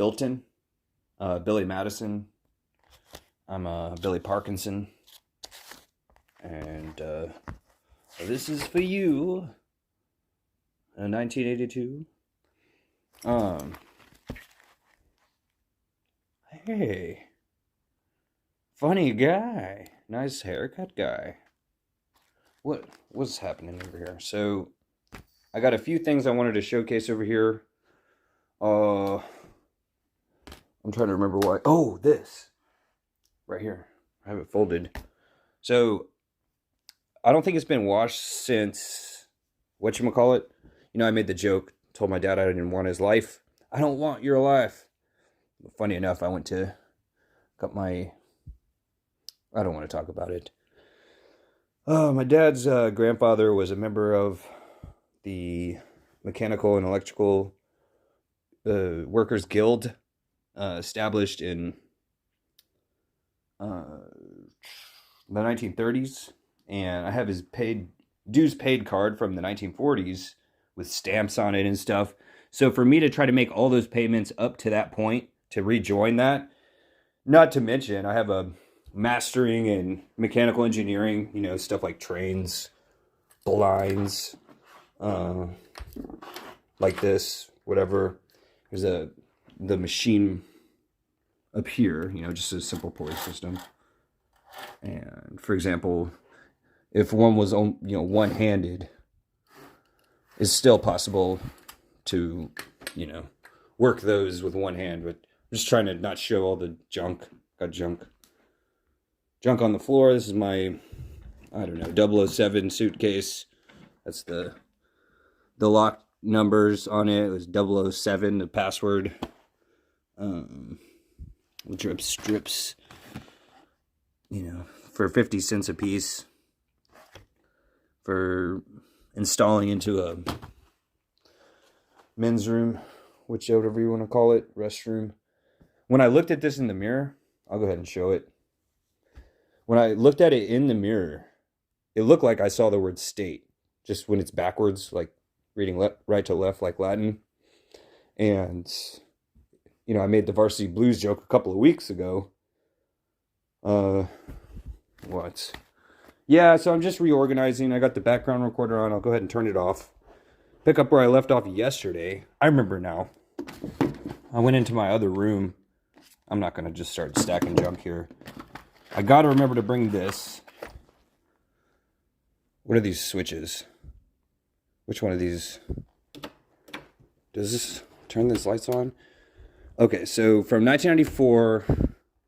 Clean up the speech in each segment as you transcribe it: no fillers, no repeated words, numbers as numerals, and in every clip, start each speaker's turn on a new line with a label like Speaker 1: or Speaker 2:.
Speaker 1: Bilton, Billy Madison. I'm Billy Parkinson. And this is for you. 1982. Hey. Funny guy. Nice haircut guy. What's happening over here? So, I got a few things I wanted to showcase over here. I'm trying to remember why. Oh, this. Right here. I have it folded. So, I don't think it's been washed since, whatchamacallit? You know, I made the joke, told my dad I didn't want his life. I don't want your life. Funny enough, I went to, got my, I don't want to talk about it. My dad's grandfather was a member of the Mechanical and Electrical Workers Guild, established in the 1930s. And I have his dues paid card from the 1940s with stamps on it and stuff. So for me to try to make all those payments up to that point to rejoin that, not to mention I have a mastering in mechanical engineering, you know, stuff like trains, blinds, like this, whatever. There's the machine up here, you know, just a simple pulley system. And for example, if one was, you know, one-handed, it's still possible to, you know, work those with one hand. But I'm just trying to not show all the junk. Got junk on the floor. This is my, I don't know, 007 suitcase. That's the lock numbers on it. It was 007, the password. Drip strips, you know, for 50 cents a piece. For installing into a men's room, whichever you want to call it, restroom. When I looked at this in the mirror, I'll go ahead and show it. When I looked at it in the mirror, it looked like I saw the word state, just when it's backwards, like reading right to left like Latin. And, you know, I made the Varsity Blues joke a couple of weeks ago. What? Yeah, so I'm just reorganizing. I got the background recorder on. I'll go ahead and turn it off. Pick up where I left off yesterday. I remember now. I went into my other room. I'm not going to just start stacking junk here. I got to remember to bring this. What are these switches? Which one of these? Does this turn these lights on? Okay, so from 1994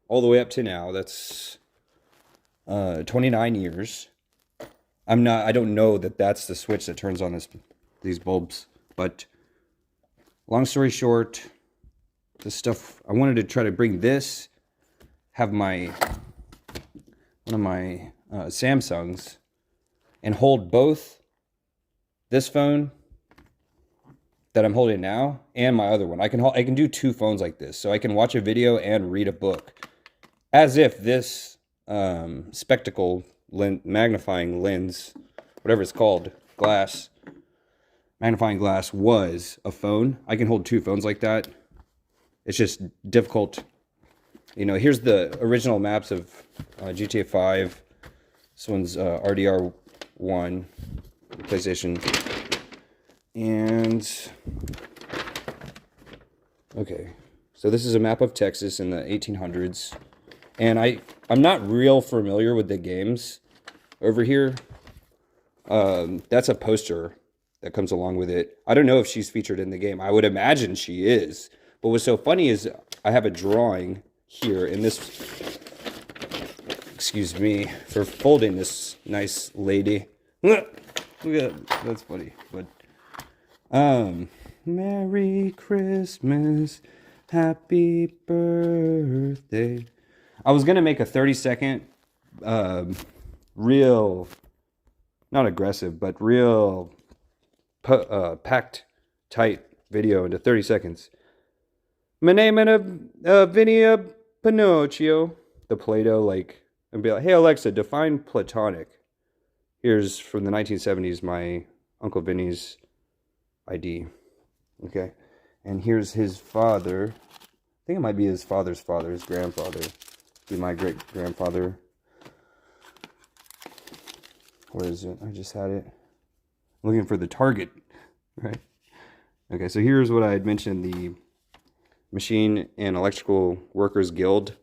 Speaker 1: all the way up to now, that's 29 years. I don't know that that's the switch that turns on these bulbs, but long story short, this stuff, I wanted to try to bring this, have one of my Samsungs, and hold both this phone that I'm holding now and my other one. I can do two phones like this, so I can watch a video and read a book, as if this spectacle magnifying lens, whatever it's called, magnifying glass was a phone. I can hold two phones like that. It's just difficult. You know, here's the original maps of GTA 5. This one's RDR1, PlayStation. And, okay, so this is a map of Texas in the 1800s. And I'm not real familiar with the games over here. That's a poster that comes along with it. I don't know if she's featured in the game. I would imagine she is. But what's so funny is I have a drawing here in this, excuse me, for folding this nice lady. Look at that. That's funny. But, Merry Christmas, Happy Birthday. I was going to make a 30-second, real, not aggressive, but real packed, tight video into 30 seconds. My name is Vinny Pinocchio. The Play-Doh, and be like, hey, Alexa, define platonic. Here's from the 1970s, my Uncle Vinny's ID. Okay. And here's his father. think it might be his father's father, his grandfather. Be my great-grandfather. Where is it? I just had it. Looking for the target, right? Okay, so here's what I had mentioned, the Machine and Electrical Workers Guild.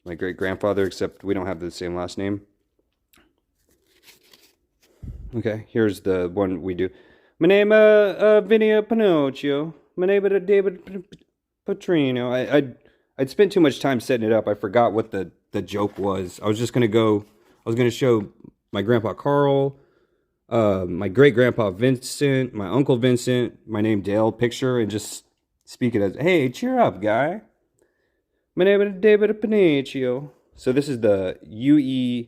Speaker 1: My great-grandfather, except we don't have the same last name. Okay, here's the one we do. My name is Vinny Pinocchio. My name is David Petrino. I'd spent too much time setting it up. I forgot what the joke was. I was going to show my grandpa Carl, my great-grandpa Vincent, my uncle Vincent, my name Dale, picture, and just speak it as, hey, cheer up, guy. My name is David Pinocchio. So this is the UE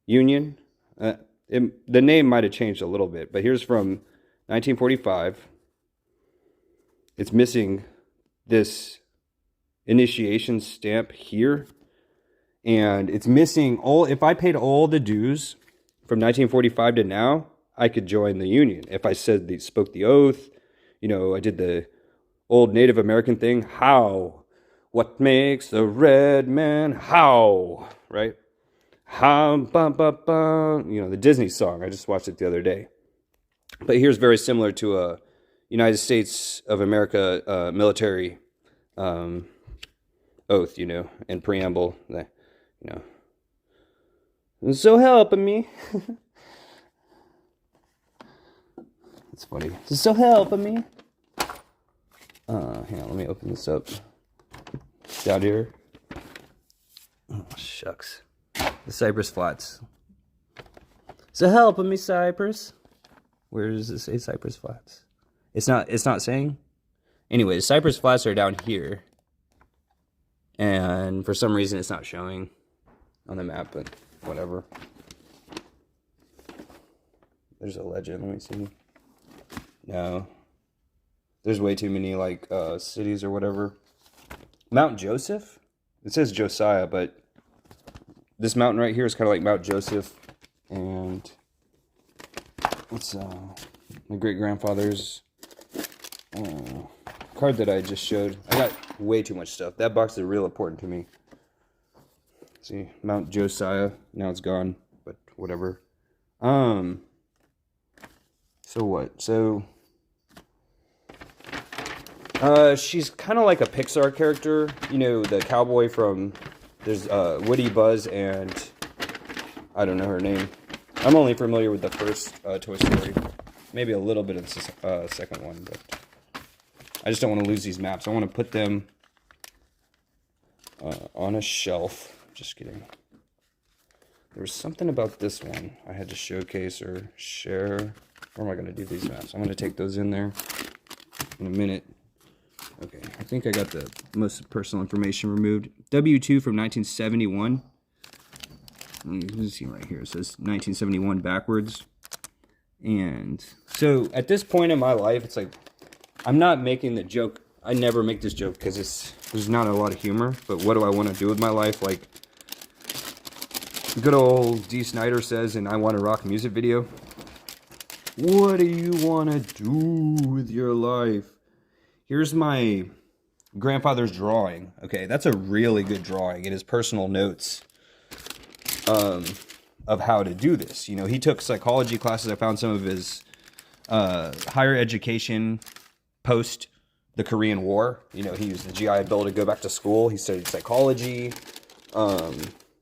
Speaker 1: Union. The name might have changed a little bit, but here's from 1945. It's missing this initiation stamp here, and it's missing all. If I paid all the dues from 1945 to now, I could join the Union. If I spoke the oath, I did the old Native American thing. How? What makes the red man howl? Right? How? Bum, bum, bum. The Disney song. I just watched it the other day. But here's very similar to a United States of America military oath, and preamble. So helping me. It's funny. So helping me. Hang on, let me open this up. Down here. Oh, shucks. The Cypress Flats. So helping me, Cypress. Where does it say Cypress Flats? It's not saying. Anyway, the Cypress Flats are down here. And for some reason it's not showing on the map, but whatever. There's a legend, let me see. No. There's way too many cities or whatever. Mount Joseph? It says Josiah, but this mountain right here is kind of like Mount Joseph. And what's my great-grandfather's card that I just showed. I got way too much stuff. That box is real important to me. See, Mount Josiah. Now it's gone, but whatever. So what? So she's kind of like a Pixar character. The cowboy from, there's Woody, Buzz, and I don't know her name. I'm only familiar with the first Toy Story. Maybe a little bit of the second one, but I just don't want to lose these maps. I want to put them on a shelf. Just kidding. There was something about this one I had to showcase or share. Where am I going to do these maps? I'm going to take those in there in a minute. Okay, I think I got the most personal information removed. W2 from 1971. You can see right here. It says 1971 backwards. And so at this point in my life, it's like, I'm not making the joke. I never make this joke because there's not a lot of humor. But what do I want to do with my life? Like good old Dee Snider says in I Want to Rock music video. What do you want to do with your life? Here's my grandfather's drawing. Okay, that's a really good drawing in his personal notes of how to do this. He took psychology classes. I found some of his higher education post the Korean War. He used the GI Bill to go back to school. He studied psychology,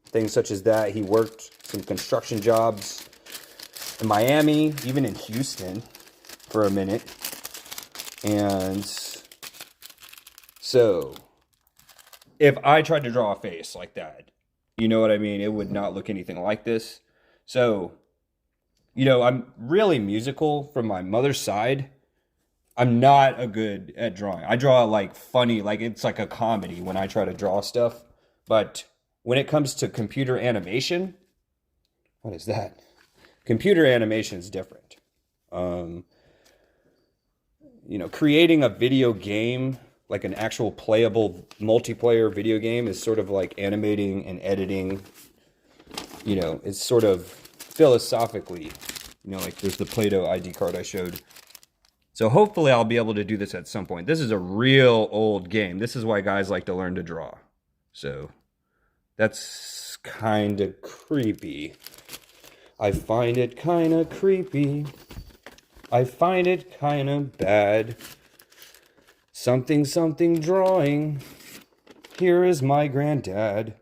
Speaker 1: things such as that. He worked some construction jobs in Miami, even in Houston for a minute. And so if I tried to draw a face like that, you know what I mean? It would not look anything like this. So, I'm really musical from my mother's side. I'm not a good at drawing. I draw funny, it's like a comedy when I try to draw stuff. But when it comes to computer animation, what is that? Computer animation is different. Creating a video game, like an actual playable multiplayer video game, is sort of like animating and editing. It's sort of philosophically, like there's the Play-Doh ID card I showed. So hopefully I'll be able to do this at some point. This is a real old game. This is why guys like to learn to draw. So that's kind of creepy. I find it kind of creepy. I find it kind of bad. Something, something drawing. Here is my granddad.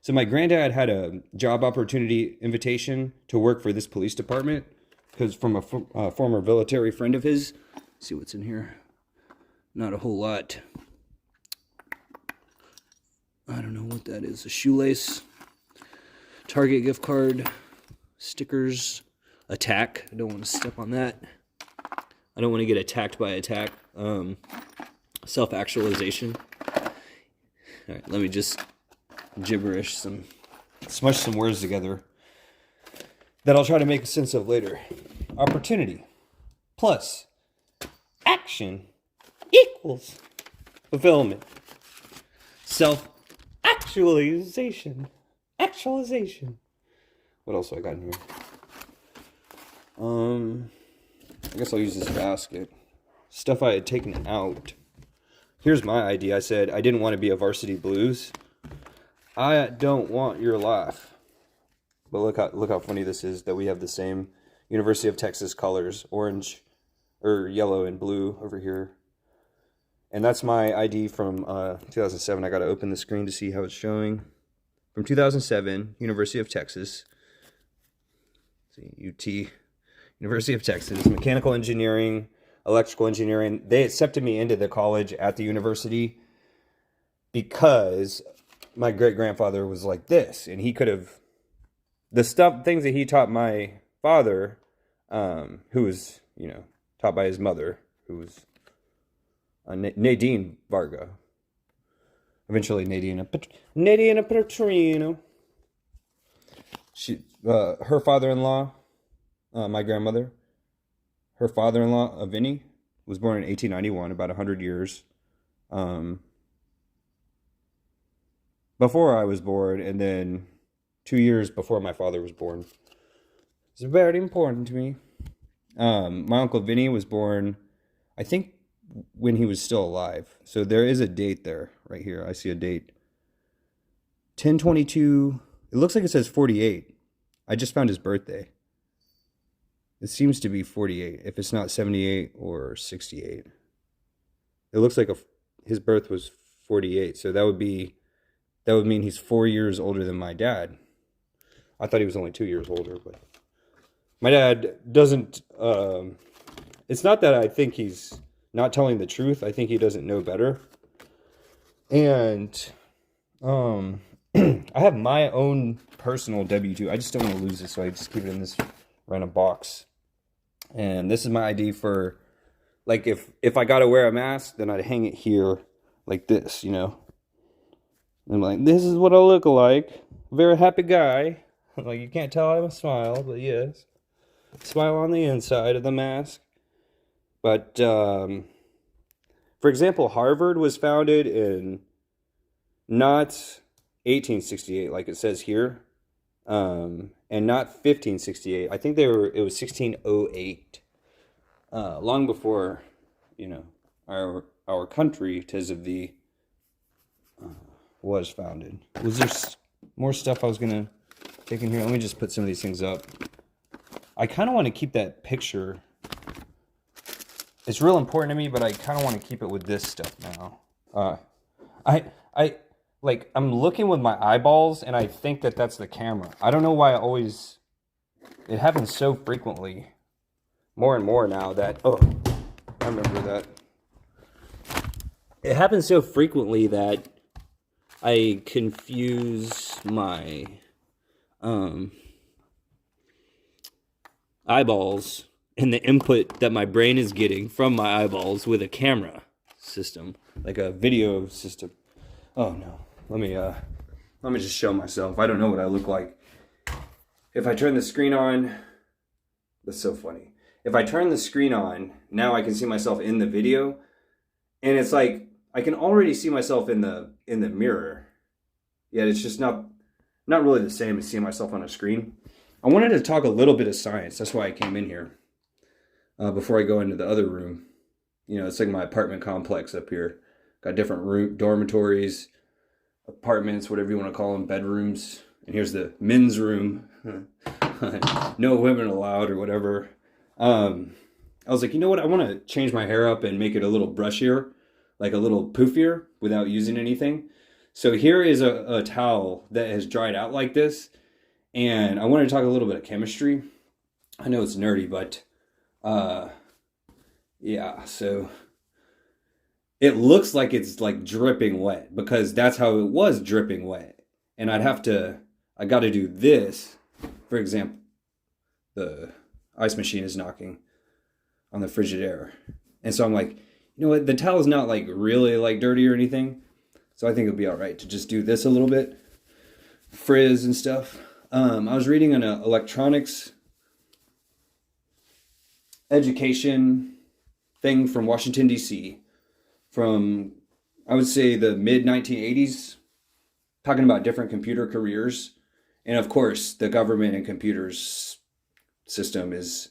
Speaker 1: So my granddad had a job opportunity invitation to work for this police department because from a former military friend of his. Let's see what's in here. Not a whole lot. I don't know what that is. A shoelace, Target gift card, stickers, attack. I don't want to step on that. I don't want to get attacked by attack. Self-actualization. All right, let me just smush some words together that I'll try to make sense of later. Opportunity plus action equals fulfillment. Self-actualization. Actualization. What else do I got in here? I guess I'll use this basket. Stuff I had taken out. Here's my idea. I said I didn't want to be a Varsity Blues. I don't want your life. But look how funny this is that we have the same University of Texas colors, orange or yellow and blue over here. And that's my ID from 2007. I got to open the screen to see how it's showing. From 2007, University of Texas. Let's see, UT, University of Texas, mechanical engineering, electrical engineering. They accepted me into the college at the university because my great-grandfather was like this, and he could have things that he taught my father, who was, taught by his mother, who was Nadine Varga. Eventually Nadine Petrino. Her father-in-law, my grandmother, her father-in-law, Vinny, was born in 1891, about 100 years before I was born, and then 2 years before my father was born. It's very important to me. My Uncle Vinny was born, I think, when he was still alive. So there is a date there, right here. I see a date. 10/22. It looks like it says 48. I just found his birthday. It seems to be 48, if it's not 78 or 68. It looks like his birth was 48, so that would mean he's 4 years older than my dad. I thought he was only 2 years older, but my dad doesn't. It's not that I think he's not telling the truth. I think he doesn't know better. And I have my own personal W2. I just don't want to lose this, so I just keep it in this random box. And this is my ID for, like, if I gotta wear a mask, then I'd hang it here like this, And I'm like, this is what I look like. Very happy guy. Like, you can't tell I have a smile, but yes. Smile on the inside of the mask. But, for example, Harvard was founded in not 1868, like it says here, and not 1568. I think it was 1608. Long before, our country, 'tis of thee, was founded. Was there more stuff I was going to take in here? Let me just put some of these things up. I kind of want to keep that picture. It's real important to me, but I kind of want to keep it with this stuff now. I'm looking with my eyeballs, and I think that that's the camera. I don't know why it happens so frequently, more and more now that, I remember that. It happens so frequently that I confuse my eyeballs and the input that my brain is getting from my eyeballs with a camera system, like a video system. Oh no, let me just show myself. I don't know what I look like. If I turn the screen on, that's so funny. If I turn the screen on, now I can see myself in the video, and it's like I can already see myself in the mirror. Yet it's just not really the same as seeing myself on a screen. I wanted to talk a little bit of science. That's why I came in here. Before I go into the other room. it's like my apartment complex up here. Got different dormitories, apartments, whatever you want to call them, bedrooms. And here's the men's room. No women allowed or whatever. I was like, you know what? I want to change my hair up and make it a little brushier, like a little poofier without using anything. So here is a towel that has dried out like this. And I wanted to talk a little bit of chemistry. I know it's nerdy, but yeah, so it looks like it's like dripping wet because that's how it was dripping wet. And I got to do this. For example, the ice machine is knocking on the Frigidaire. And so I'm like, you know what? The towel is not like really like dirty or anything. So I think it'll be all right to just do this a little bit. Frizz and stuff. I was reading an electronics education thing from Washington, D.C. from, I would say, the mid-1980s, talking about different computer careers. And of course, the government and computers system is,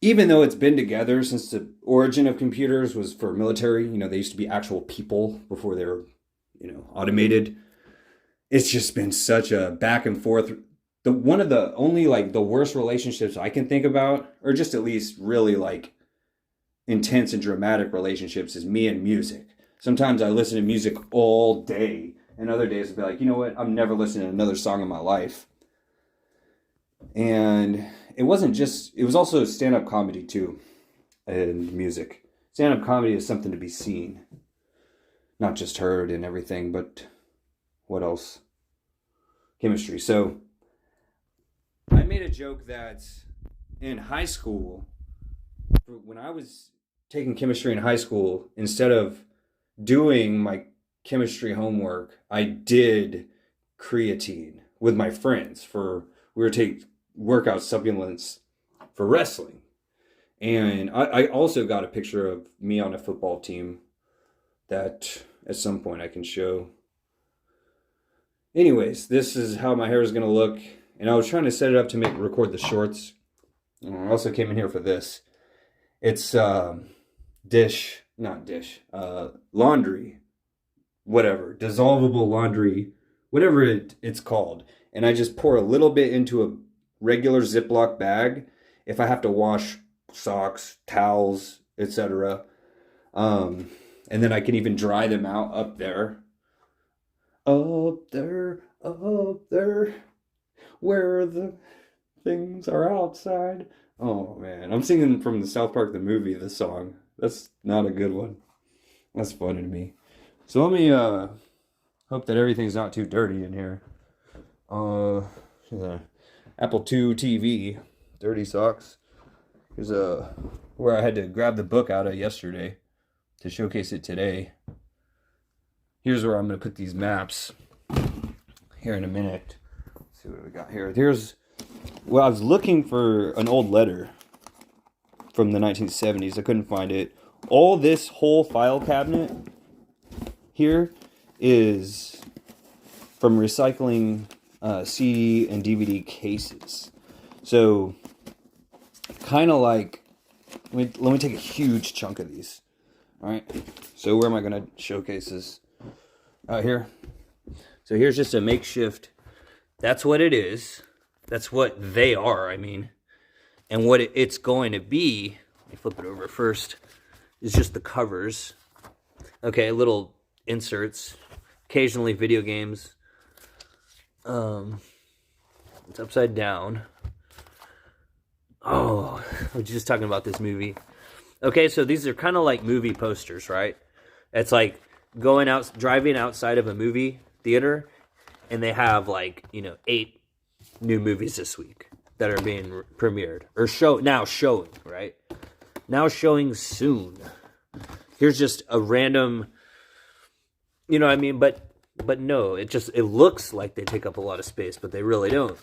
Speaker 1: even though it's been together since the origin of computers was for military, they used to be actual people before they were, automated. It's just been such a back and forth. One of the only like the worst relationships I can think about, or just at least really like intense and dramatic relationships, is me and music. Sometimes I listen to music all day, and other days I'll be like, you know what? I'm never listening to another song in my life. And it was also stand-up comedy too, and music. Stand-up comedy is something to be seen, not just heard and everything, but what else? Chemistry. So I made a joke that in high school, when I was taking chemistry in high school, instead of doing my chemistry homework, I did creatine with my friends we were taking workout supplements for wrestling. And I also got a picture of me on a football team that at some point I can show. Anyways, this is how my hair is going to look. And I was trying to set it up to record the shorts. And I also came in here for this. It's laundry, whatever, dissolvable laundry, whatever it's called. And I just pour a little bit into a regular Ziploc bag if I have to wash socks, towels, etc. And then I can even dry them out up there. Up there, where the things are outside. Oh man, I'm singing from the South Park the movie, the song. That's not a good one. That's funny to me. So let me hope that everything's not too dirty in here. The Apple II TV, dirty socks. Here's where I had to grab the book out of yesterday to showcase it today. Here's where I'm going to put these maps here in a minute. Let's see what we got here. I was looking for an old letter from the 1970s. I couldn't find it. All this whole file cabinet here is from recycling CD and DVD cases. So, kind of like, let me take a huge chunk of these. All right. So where am I going to showcase this? Out here. So here's just a makeshift. That's what it is. That's what they are, I mean. And what it's going to be, let me flip it over first, is just the covers. Okay, little inserts. Occasionally video games. It's upside down. Oh, I was just talking about this movie. Okay, so these are kind of like movie posters, right? It's like driving outside of a movie theater, and they have 8 new movies this week that are being premiered or showing, right? Now showing soon. Here's just a random, you know what I mean? But no, it looks like they take up a lot of space, but they really don't.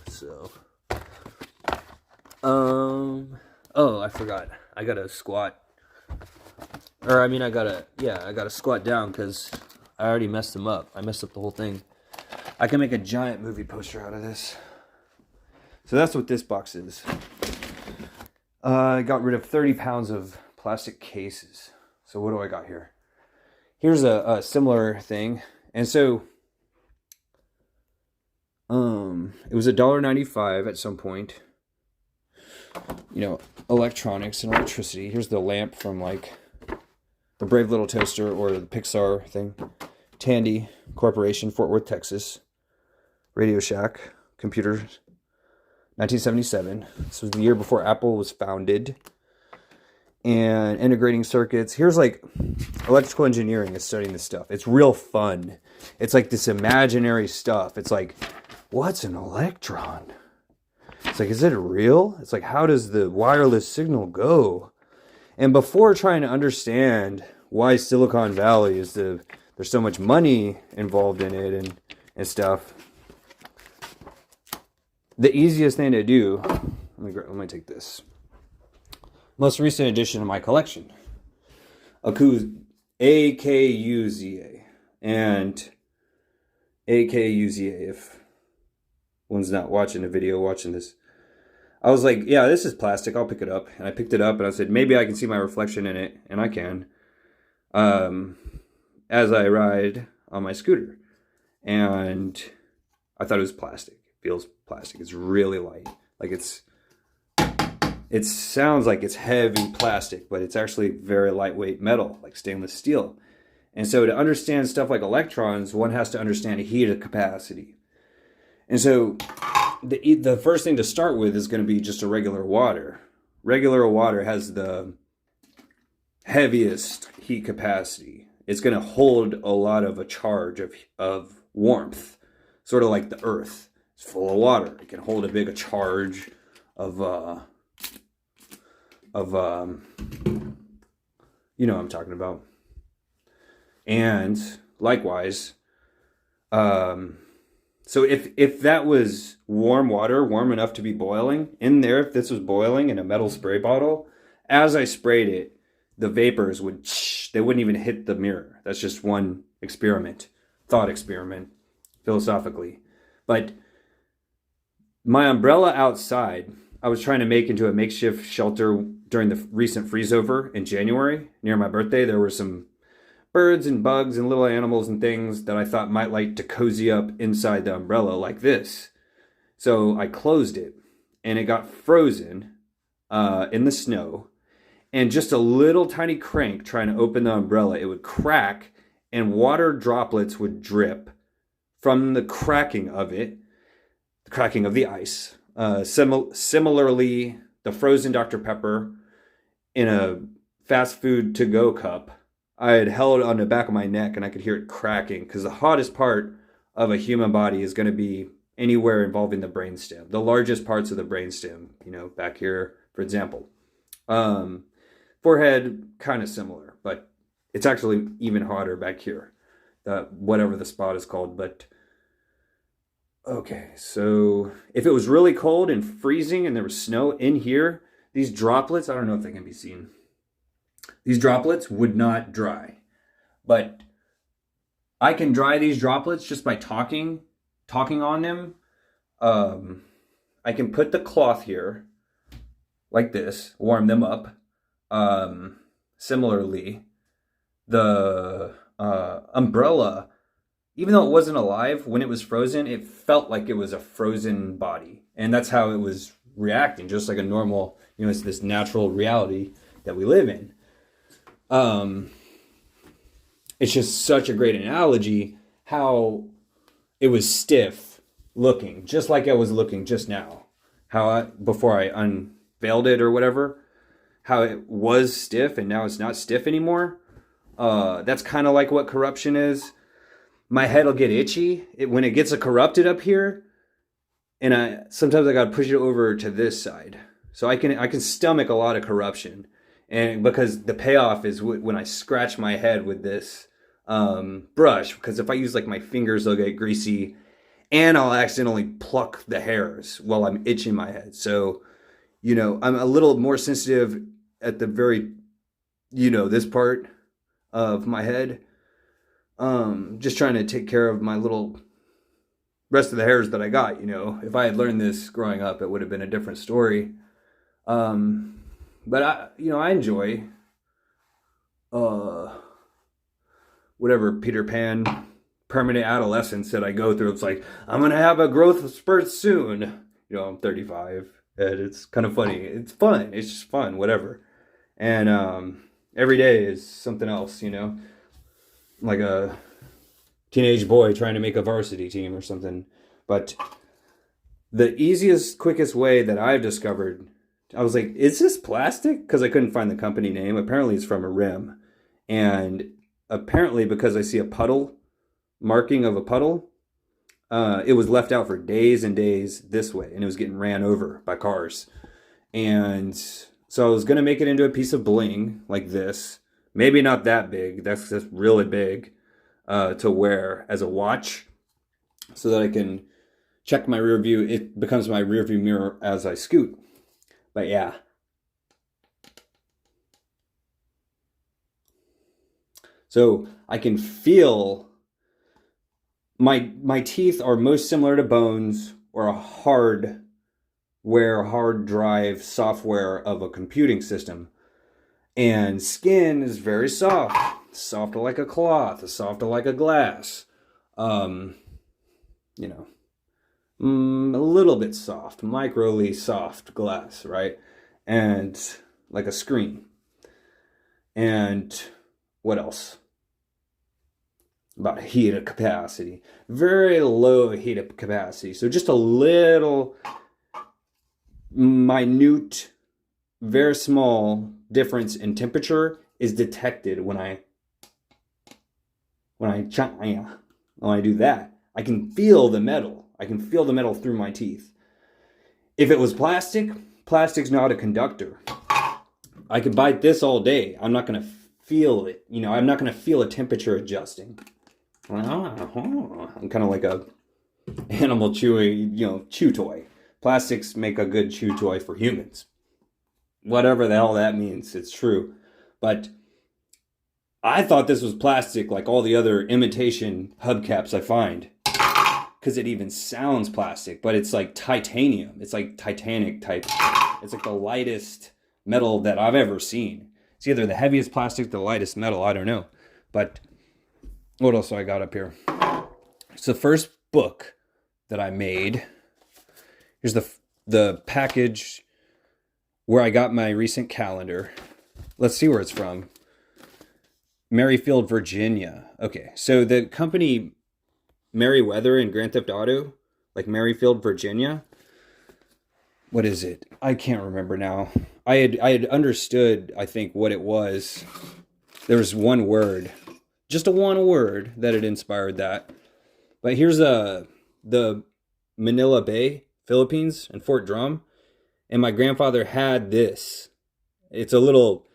Speaker 1: So, I forgot. I gotta squat. Or, I gotta squat down because I already messed them up. I messed up the whole thing. I can make a giant movie poster out of this. So that's what this box is. I got rid of 30 pounds of plastic cases. So what do I got here? Here's a similar thing. And so it was $1.95 at some point. You know, electronics and electricity. Here's the lamp from like the Brave Little Toaster or the Pixar thing. Tandy Corporation, Fort Worth, Texas. Radio Shack computers, 1977. This was the year before Apple was founded. And integrating circuits. Here's like electrical engineering is studying this stuff. It's real fun. It's like this imaginary stuff. It's like, what's an electron? It's like, is it real? It's like, how does the wireless signal go? And before trying to understand why Silicon Valley is there's so much money involved in it and stuff, the easiest thing to do, let me take this. Most recent addition to my collection, AKUZA. And AKUZA, if one's not watching the video, watching this, I was like, yeah, this is plastic, I'll pick it up. And I picked it up and I said, maybe I can see my reflection in it, and I can, as I ride on my scooter. And I thought it was plastic. It feels plastic. It's really light. Like it sounds like it's heavy plastic, but it's actually very lightweight metal, like stainless steel. And so to understand stuff like electrons, one has to understand heat capacity. And so the first thing to start with is going to be just a regular water. Regular water has the heaviest heat capacity. It's going to hold a lot of a charge of warmth, sort of like the earth. It's full of water. It can hold a big charge of you know what I'm talking about. And likewise, so if that was warm water, warm enough to be boiling, in there, if this was boiling in a metal spray bottle, as I sprayed it, the vapors they wouldn't even hit the mirror. That's just one thought experiment, philosophically. But my umbrella outside, I was trying to make into a makeshift shelter during the recent freeze-over in January. Near my birthday, there were some birds and bugs and little animals and things that I thought might like to cozy up inside the umbrella like this. So I closed it, and it got frozen in the snow. And just a little tiny crank trying to open the umbrella, it would crack, and water droplets would drip from the cracking of it, the cracking of the ice. Similarly, the frozen Dr. Pepper in a fast food to-go cup, I had held on the back of my neck and I could hear it cracking, because the hottest part of a human body is going to be anywhere involving the brainstem, the largest parts of the brainstem, you know, back here, for example. Forehead, kind of similar, but it's actually even hotter back here, whatever the spot is called. But okay, so if it was really cold and freezing and there was snow in here, these droplets, I don't know if they can be seen. These droplets would not dry. But I can dry these droplets just by talking on them. I can put the cloth here like this, warm them up. Similarly, the umbrella, even though it wasn't alive, when it was frozen, it felt like it was a frozen body. And that's how it was reacting, just like a normal, you know, it's this natural reality that we live in. It's just such a great analogy how it was stiff looking, just like I was looking just now. Before I unveiled it or whatever, how it was stiff and now it's not stiff anymore. That's kind of like what corruption is. My head will get itchy when it gets corrupted up here, and sometimes I got to push it over to this side, so I can stomach a lot of corruption, and because the payoff is when I scratch my head with this brush, because if I use like my fingers, they'll get greasy, and I'll accidentally pluck the hairs while I'm itching my head. So, you know, I'm a little more sensitive at the very, you know, this part of my head. Just trying to take care of my little rest of the hairs that I got, you know. If I had learned this growing up, it would have been a different story. But I enjoy uh, whatever Peter Pan permanent adolescence that I go through. It's like, I'm going to have a growth spurt soon. I'm 35 and it's kind of funny. It's fun. It's just fun, whatever. And every day is something else, like a teenage boy trying to make a varsity team or something. But the easiest, quickest way that I've discovered, I was like, is this plastic? Because I couldn't find the company name. Apparently it's from a rim. And apparently because I see a puddle, marking of a puddle, it was left out for days and days this way. And it was getting ran over by cars. And so I was going to make it into a piece of bling like this. Maybe not that big. That's really big to wear as a watch so that I can check my rear view. It becomes my rear view mirror as I scoot. But yeah. So I can feel my teeth are most similar to bones or a hard drive software of a computing system. And skin is very soft like a cloth, soft like a glass. A little bit soft, microly soft glass, right? And like a screen. And what else? About heat capacity. Very low heat capacity. So just a little minute, very small difference in temperature is detected when I do that. I can feel the metal. I can feel the metal through my teeth. If it was plastic's not a conductor. I could bite this all day. I'm not going to feel it. I'm not going to feel a temperature adjusting. I'm kind of like a animal chew toy. Plastics make a good chew toy for humans. Whatever the hell that means, it's true. But I thought this was plastic like all the other imitation hubcaps I find. Because it even sounds plastic, but it's like titanium. It's like Titanic type. It's like the lightest metal that I've ever seen. It's either the heaviest plastic, the lightest metal, I don't know. But what else do I got up here? It's the first book that I made. Here's the package where I got my recent calendar. Let's see where it's from. Merrifield, Virginia. Okay, so the company Merriweather in Grand Theft Auto, like Merrifield, Virginia. What is it? I can't remember now. I had understood, I think, what it was. There was one word, just a one word that had inspired that. But here's the Manila Bay, Philippines, and Fort Drum. And my grandfather had this. It's a little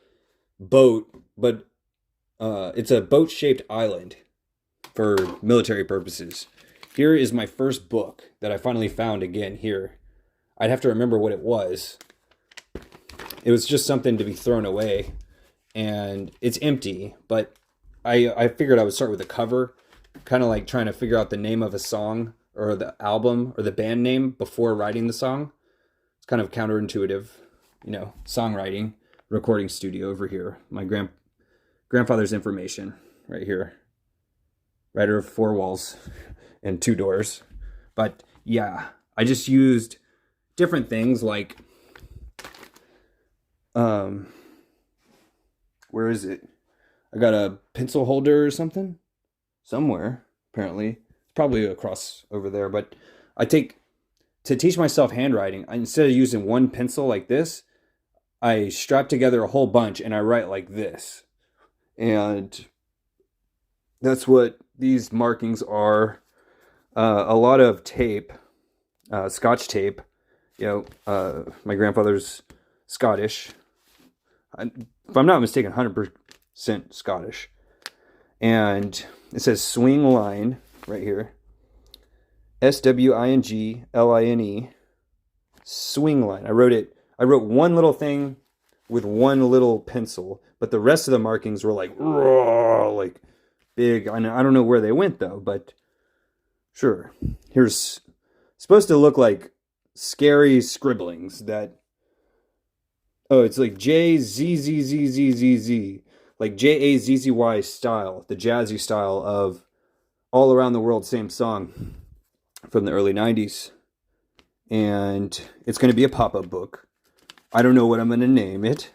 Speaker 1: boat, but it's a boat-shaped island for military purposes. Here is my first book that I finally found again here. I'd have to remember what it was. It was just something to be thrown away. And it's empty, but I figured I would start with the cover, kind of like trying to figure out the name of a song or the album or the band name before writing the song. It's kind of counterintuitive, songwriting, recording studio over here. My grandfather's information right here. Writer of 4 walls and 2 doors. But yeah, I just used different things like, where is it? I got a pencil holder or something somewhere, apparently. It's probably across over there, but to teach myself handwriting, instead of using one pencil like this, I strap together a whole bunch and I write like this. And that's what these markings are. A lot of tape, Scotch tape. My grandfather's Scottish. If I'm not mistaken, 100% Scottish. And it says swing line right here. SWINGLINE. Swing line. I wrote one little thing with one little pencil, but the rest of the markings were like big. I don't know where they went though, but sure. Here's supposed to look like scary scribblings that, it's like JZZZZZZ like Jazzy style, the jazzy style of All Around the World, same song from the early 90s. And it's going to be a pop-up book. I don't know what I'm going to name it.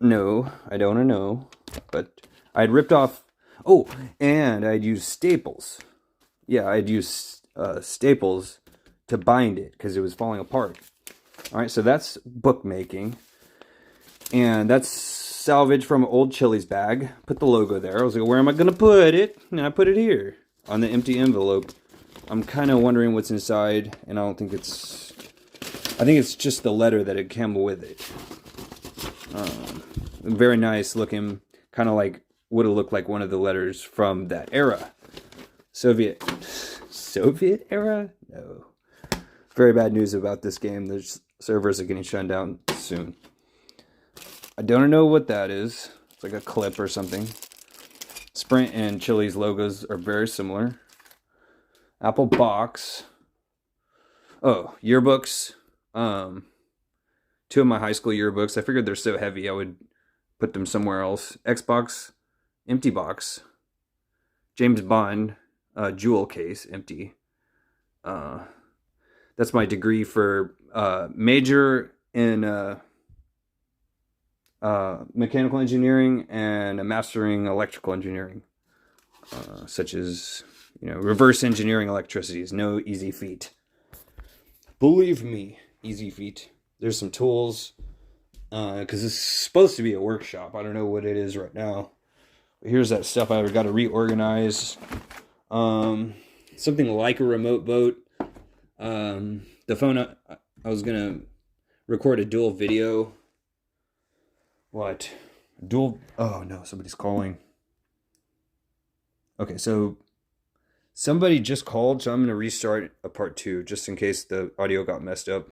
Speaker 1: No, I don't know. But I'd ripped off... Oh, and I'd used staples. Yeah, I'd used staples to bind it because it was falling apart. All right, so that's bookmaking. And that's salvage from an old Chili's bag. Put the logo there. I was like, where am I going to put it? And I put it here on the empty envelope. I'm kind of wondering what's inside, and I don't think it's... I think it's just the letter that had come with it. Very nice looking, kind of like would have looked like one of the letters from that era. Soviet era? No. Very bad news about this game. The servers are getting shut down soon. I don't know what that is. It's like a clip or something. Sprint and Chili's logos are very similar. Apple box. Oh, yearbooks. Two of my high school yearbooks. I figured they're so heavy I would put them somewhere else. Xbox, empty box. James Bond, jewel case, empty. That's my degree for major in mechanical engineering and a mastering electrical engineering, such as, reverse engineering electricity is no easy feat. Believe me, easy feat. There's some tools, because it's supposed to be a workshop. I don't know what it is right now. But here's that stuff I've got to reorganize. Something like a remote boat. The phone, I was going to record a dual video. What? Dual... Oh, no, somebody's calling. Okay, so somebody just called, so I'm going to restart a part 2 just in case the audio got messed up.